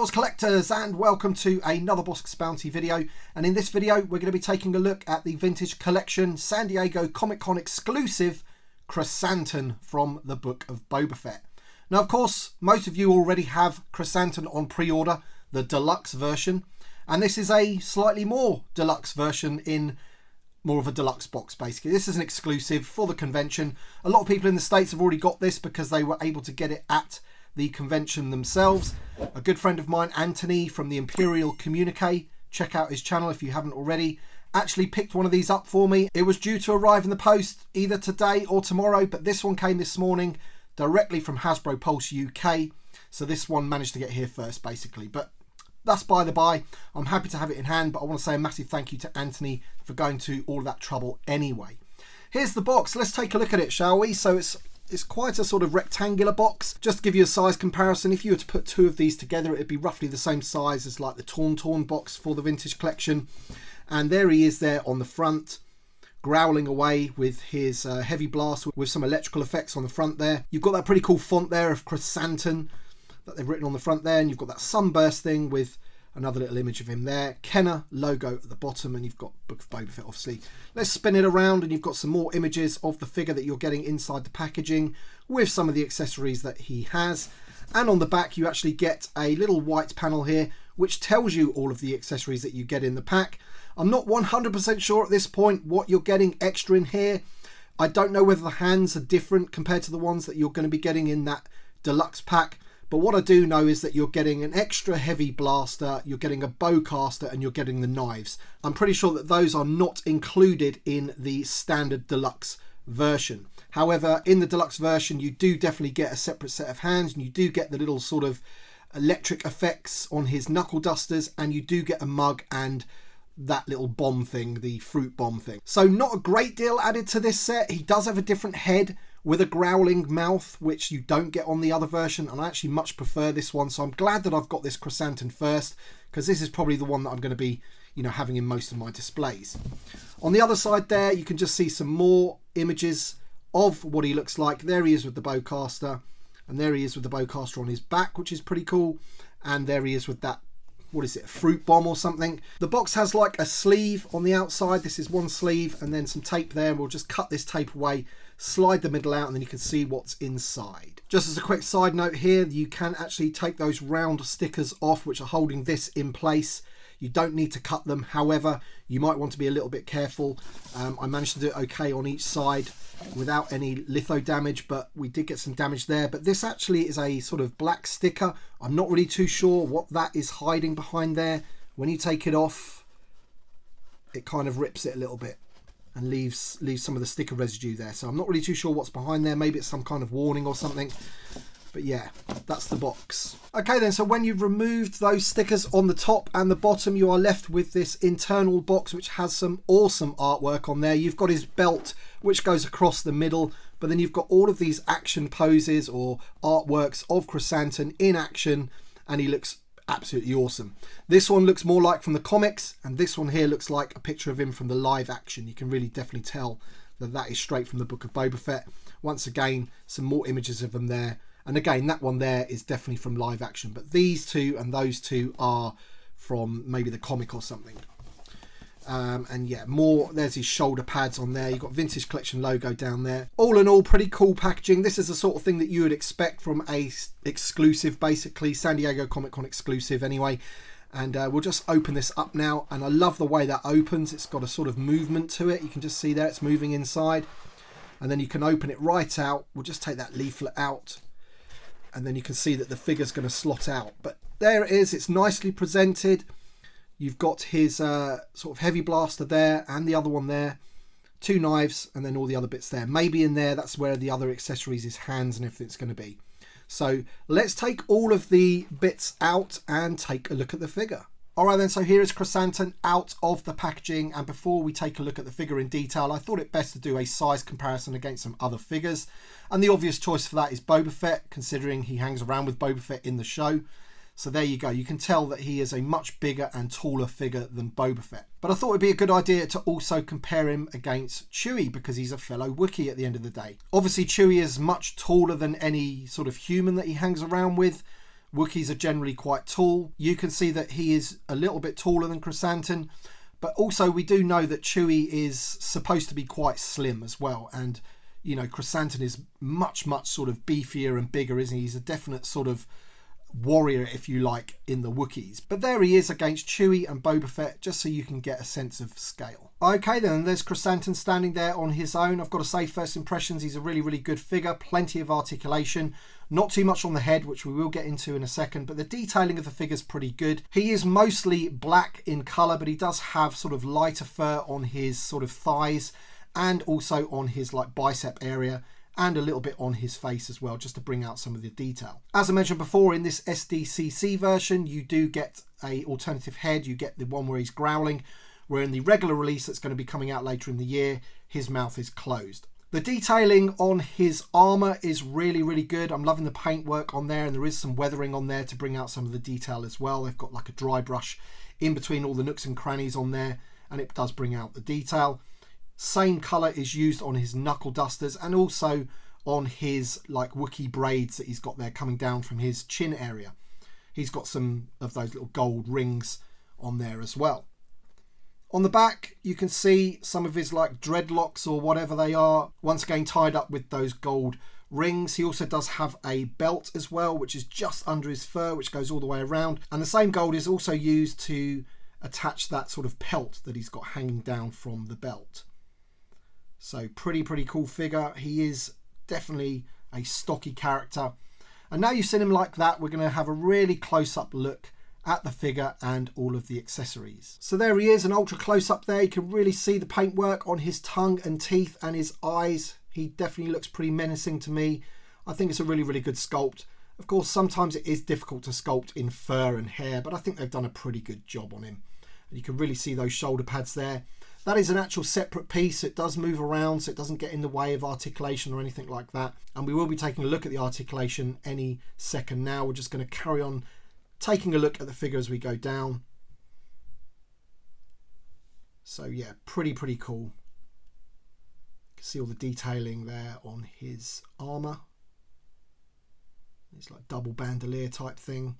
Greetings collectors and welcome to another Bossk Bounty video, and in this video we're going to be taking a look at the vintage collection San Diego Comic Con exclusive Krrsantan from the Book of Boba Fett. Now of course most of you already have Krrsantan on pre-order, the deluxe version, and this is a slightly more deluxe version in more of a deluxe box basically. This is an exclusive for the convention. A lot of people in the States have already got this because they were able to get it at the convention themselves. A good friend of mine, Anthony from the Imperial Communique, check out his channel if you haven't already, actually picked one of these up for me. It was due to arrive in the post either today or tomorrow, but this one came this morning directly from Hasbro Pulse UK, so this one managed to get here first basically. But that's by the by. I'm happy to have it in hand, but I want to say a massive thank you to Anthony for going to all that trouble anyway. Here's the box. Let's take a look at it, shall we? So it's quite a sort of rectangular box. Just to give you a size comparison, if you were to put two of these together, it'd be roughly the same size as like the Torn box for the vintage collection. And there he is there on the front, growling away with his heavy blast with some electrical effects on the front there. You've got that pretty cool font there of Krrsantan that they've written on the front there, and you've got that sunburst thing with another little image of him there. Kenner logo at the bottom, and you've got Book of Boba Fett obviously. Let's spin it around and you've got some more images of the figure that you're getting inside the packaging with some of the accessories that he has. And on the back you actually get a little white panel here which tells you all of the accessories that you get in the pack. I'm not 100% sure at this point what you're getting extra in here. I don't know whether the hands are different compared to the ones that you're going to be getting in that deluxe pack. But what I do know is that you're getting an extra heavy blaster, you're getting a bowcaster, and you're getting the knives. I'm pretty sure that those are not included in the standard deluxe version. However, in the deluxe version, you do definitely get a separate set of hands, and you do get the little sort of electric effects on his knuckle dusters, and you do get a mug and that little bomb thing, the fruit bomb thing. So not a great deal added to this set. He does have a different head with a growling mouth, which you don't get on the other version, and I actually much prefer this one. So I'm glad that I've got this Krrsantan first, because this is probably the one that I'm going to be, having in most of my displays. On the other side there, you can just see some more images of what he looks like. There he is with the bowcaster, and there he is with the bowcaster on his back, which is pretty cool. And there he is with that, what is it, a fruit bomb or something. The box has like a sleeve on the outside. This is one sleeve and then some tape there, and we'll just cut this tape away, slide the middle out, and then you can see what's inside. Just as a quick side note here, you can actually take those round stickers off which are holding this in place. You don't need to cut them, however you might want to be a little bit careful. I managed to do it okay on each side without any litho damage, but we did get some damage there. But this actually is a sort of black sticker. I'm not really too sure what that is hiding behind there. When you take it off, it kind of rips it a little bit and leaves some of the sticker residue there. So I'm not really too sure what's behind there. Maybe it's some kind of warning or something. But yeah, that's the box. Okay then, so when you've removed those stickers on the top and the bottom, you are left with this internal box which has some awesome artwork on there. You've got his belt which goes across the middle, but then you've got all of these action poses or artworks of Krrsantan in action, and he looks absolutely awesome. This one looks more like from the comics, and this one here looks like a picture of him from the live action. You can really definitely tell that that is straight from the Book of Boba Fett. Once again, some more images of them there, and again that one there is definitely from live action, but these two and those two are from maybe the comic or something. And yeah, more, there's his shoulder pads on there. You've got vintage collection logo down there. All in all, pretty cool packaging. This is the sort of thing that you would expect from a exclusive, basically San Diego Comic Con exclusive anyway. And we'll just open this up now, and I love the way that opens. It's got a sort of movement to it. You can just see there it's moving inside, and then you can open it right out. We'll just take that leaflet out, and then you can see that the figure's going to slot out. But there it is. It's nicely presented. You've got his sort of heavy blaster there and the other one there, two knives, and then all the other bits there. Maybe in there, that's where the other accessories, his hands and everything's going to be. So let's take all of the bits out and take a look at the figure. Alright then, so here is Krrsantan out of the packaging, and before we take a look at the figure in detail, I thought it best to do a size comparison against some other figures. And the obvious choice for that is Boba Fett, considering he hangs around with Boba Fett in the show. So there you go. You can tell that he is a much bigger and taller figure than Boba Fett. But I thought it'd be a good idea to also compare him against Chewie, because he's a fellow Wookiee at the end of the day. Obviously, Chewie is much taller than any sort of human that he hangs around with Wookiees are generally quite tall. You can see that he is a little bit taller than Krrsantan, but also we do know that Chewie is supposed to be quite slim as well. And, you know, Krrsantan is much sort of beefier and bigger, isn't he? He's a definite sort of warrior, if you like, in the Wookiees. But there he is against Chewie and Boba Fett, just so you can get a sense of scale. Okay then, there's Krrsantan standing there on his own. I've got to say, first impressions, he's a really good figure. Plenty of articulation. Not too much on the head, which we will get into in a second, but the detailing of the figure's pretty good. He is mostly black in colour, but he does have sort of lighter fur on his sort of thighs and also on his like bicep area, and a little bit on his face as well, just to bring out some of the detail. As I mentioned before, in this SDCC version, you do get a alternative head. You get the one where he's growling, where in the regular release that's going to be coming out later in the year, his mouth is closed. The detailing on his armour is really good. I'm loving the paintwork on there, and there is some weathering on there to bring out some of the detail as well. They've got like a dry brush in between all the nooks and crannies on there, and it does bring out the detail. Same colour is used on his knuckle dusters and also on his like Wookiee braids that he's got there coming down from his chin area. He's got some of those little gold rings on there as well. On the back, you can see some of his like dreadlocks or whatever they are, once again tied up with those gold rings. He also does have a belt as well, which is just under his fur, which goes all the way around. And the same gold is also used to attach that sort of pelt that he's got hanging down from the belt. So pretty cool figure. He is definitely a stocky character. And now you've seen him like that, we're going to have a really close-up look at the figure and all of the accessories. So there he is, an ultra close-up there. You can really see the paintwork on his tongue and teeth and his eyes. He definitely looks pretty menacing to me. I think it's a really good sculpt. Of course, sometimes it is difficult to sculpt in fur and hair, but I think they've done a pretty good job on him. And you can really see those shoulder pads there. That is an actual separate piece. It does move around, so it doesn't get in the way of articulation or anything like that. And we will be taking a look at the articulation any second now. We're just going to carry on taking a look at the figure as we go down. So yeah, pretty cool. You can see all the detailing there on his armour. It's like double bandolier type thing.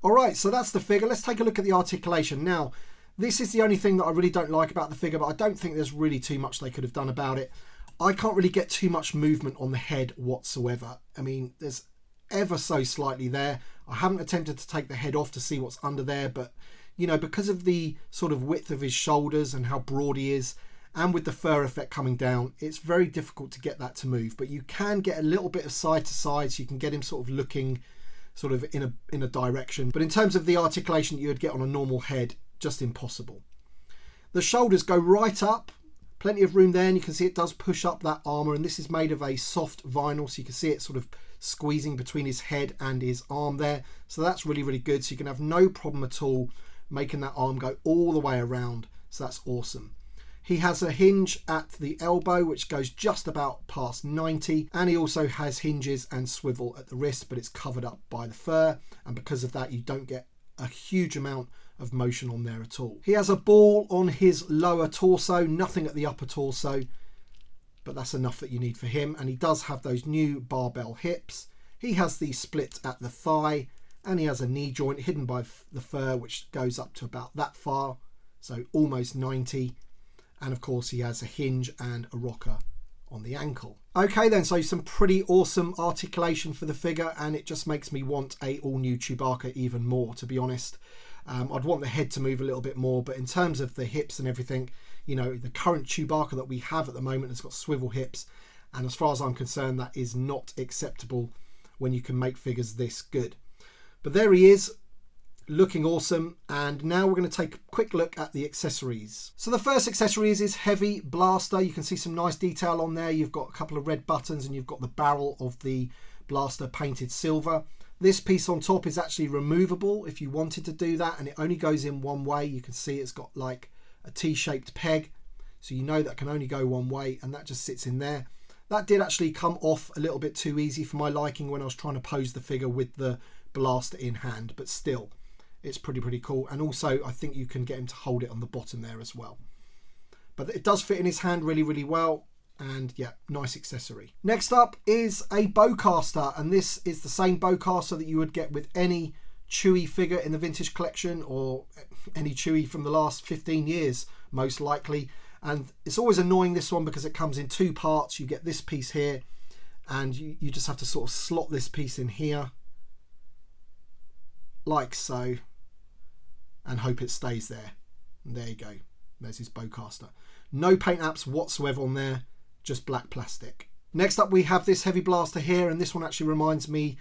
Alright, so that's the figure. Let's take a look at the articulation. Now, this is the only thing that I really don't like about the figure, but I don't think there's really too much they could have done about it. I can't really get too much movement on the head whatsoever. I mean, there's ever so slightly there. I haven't attempted to take the head off to see what's under there, but, you know, because of the sort of width of his shoulders and how broad he is, and with the fur effect coming down, it's very difficult to get that to move. But you can get a little bit of side to side, so you can get him sort of looking sort of in a direction. But in terms of the articulation that you would get on a normal head, just impossible. The shoulders go right up, plenty of room there, and you can see it does push up that armour, and this is made of a soft vinyl, so you can see it sort of squeezing between his head and his arm there. So that's really good. So you can have no problem at all making that arm go all the way around. So that's awesome. He has a hinge at the elbow, which goes just about past 90, and he also has hinges and swivel at the wrist, but it's covered up by the fur, and because of that you don't get a huge amount of motion on there at all. He has a ball on his lower torso, nothing at the upper torso, but that's enough that you need for him. And he does have those new barbell hips. He has the split at the thigh, and he has a knee joint hidden by the fur, which goes up to about that far, so almost 90. And of course he has a hinge and a rocker on the ankle. Okay then, so some pretty awesome articulation for the figure, and it just makes me want a all new Chewbacca even more, to be honest. I'd want the head to move a little bit more, but in terms of the hips and everything, you know, the current Chewbacca that we have at the moment has got swivel hips, and as far as I'm concerned, that is not acceptable when you can make figures this good. But there he is, looking awesome. And now we're going to take a quick look at the accessories. So the first accessory is his heavy blaster. You can see some nice detail on there. You've got a couple of red buttons, and you've got the barrel of the blaster painted silver. This piece on top is actually removable if you wanted to do that, and it only goes in one way. You can see it's got like a T-shaped peg, so you know that can only go one way, and that just sits in there. That did actually come off a little bit too easy for my liking when I was trying to pose the figure with the blaster in hand, but still, it's pretty cool. And also I think you can get him to hold it on the bottom there as well. But it does fit in his hand really well, And yeah, nice accessory. Next up is a bowcaster, and this is the same bowcaster that you would get with any Chewie figure in the vintage collection, or any Chewie from the last 15 years most likely. And it's always annoying, this one, because it comes in two parts. You get this piece here, and you just have to sort of slot this piece in here like so, and hope it stays there. And there you go, there's his bowcaster. No paint apps whatsoever on there, just black plastic. Next up we have this heavy blaster here, and this one actually reminds me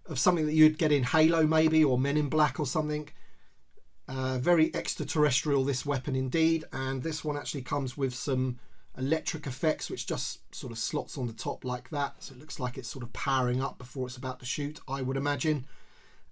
of something that you'd get in Halo maybe, or Men in Black or something. Very extraterrestrial, this weapon indeed, and this one actually comes with some electric effects which just sort of slots on the top like that, so it looks like it's sort of powering up before it's about to shoot, I would imagine.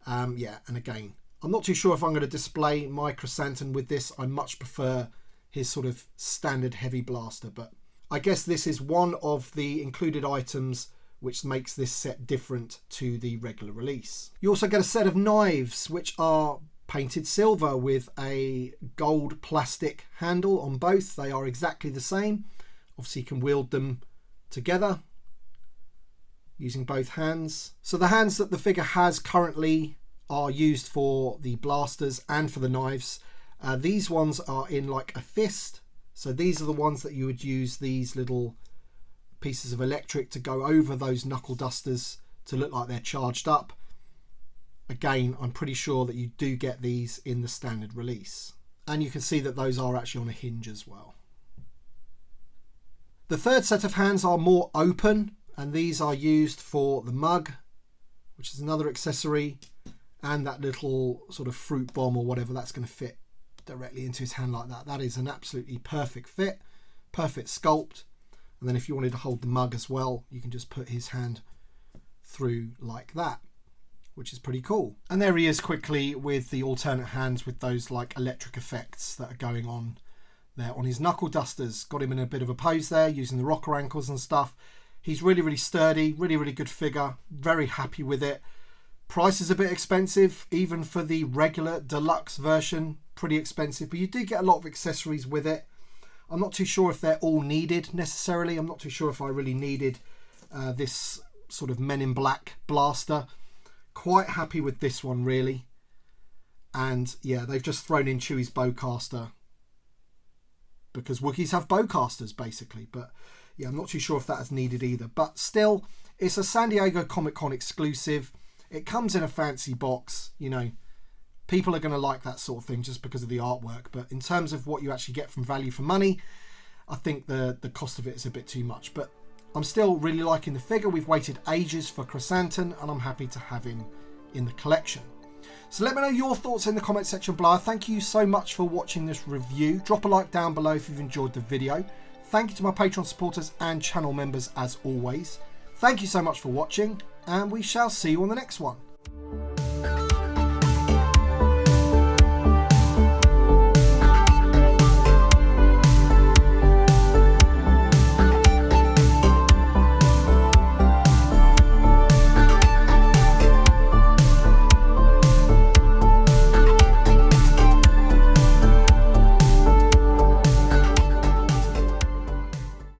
Yeah, and again, I'm not too sure if I'm going to display my Krrsantan with this. I much prefer his sort of standard heavy blaster, but I guess this is one of the included items which makes this set different to the regular release. You also get a set of knives which are painted silver with a gold plastic handle on both. They are exactly the same. Obviously you can wield them together using both hands. So the hands that the figure has currently are used for the blasters and for the knives. These ones are in like a fist. So these are the ones that you would use these little pieces of electric to go over those knuckle dusters to look like they're charged up. Again, I'm pretty sure that you do get these in the standard release. And you can see that those are actually on a hinge as well. The third set of hands are more open, and these are used for the mug, which is another accessory, and that little sort of fruit bomb or whatever that's going to fit directly into his hand like that. That is an absolutely perfect fit, perfect sculpt. And then if you wanted to hold the mug as well, you can just put his hand through like that, which is pretty cool. And there he is quickly with the alternate hands with those like electric effects that are going on there on his knuckle dusters. Got him in a bit of a pose there using the rocker ankles and stuff. He's really, really sturdy, really, really good figure. Very happy with it. Price is a bit expensive, even for the regular deluxe version, pretty expensive, but you do get a lot of accessories with it. I'm not too sure if they're all needed necessarily. I'm not too sure if I really needed this sort of Men in Black blaster. Quite happy with this one really. And yeah, they've just thrown in Chewie's bowcaster because Wookiees have bowcasters basically. But yeah, I'm not too sure if that is needed either. But still, it's a San Diego Comic-Con exclusive. It comes in a fancy box, you know. People are going to like that sort of thing just because of the artwork. But in terms of what you actually get from value for money, I think the cost of it is a bit too much. But I'm still really liking the figure. We've waited ages for Krrsantan, and I'm happy to have him in the collection. So let me know your thoughts in the comment section below. Thank you so much for watching this review. Drop a like down below if you've enjoyed the video. Thank you to my Patreon supporters and channel members as always. Thank you so much for watching, and we shall see you on the next one.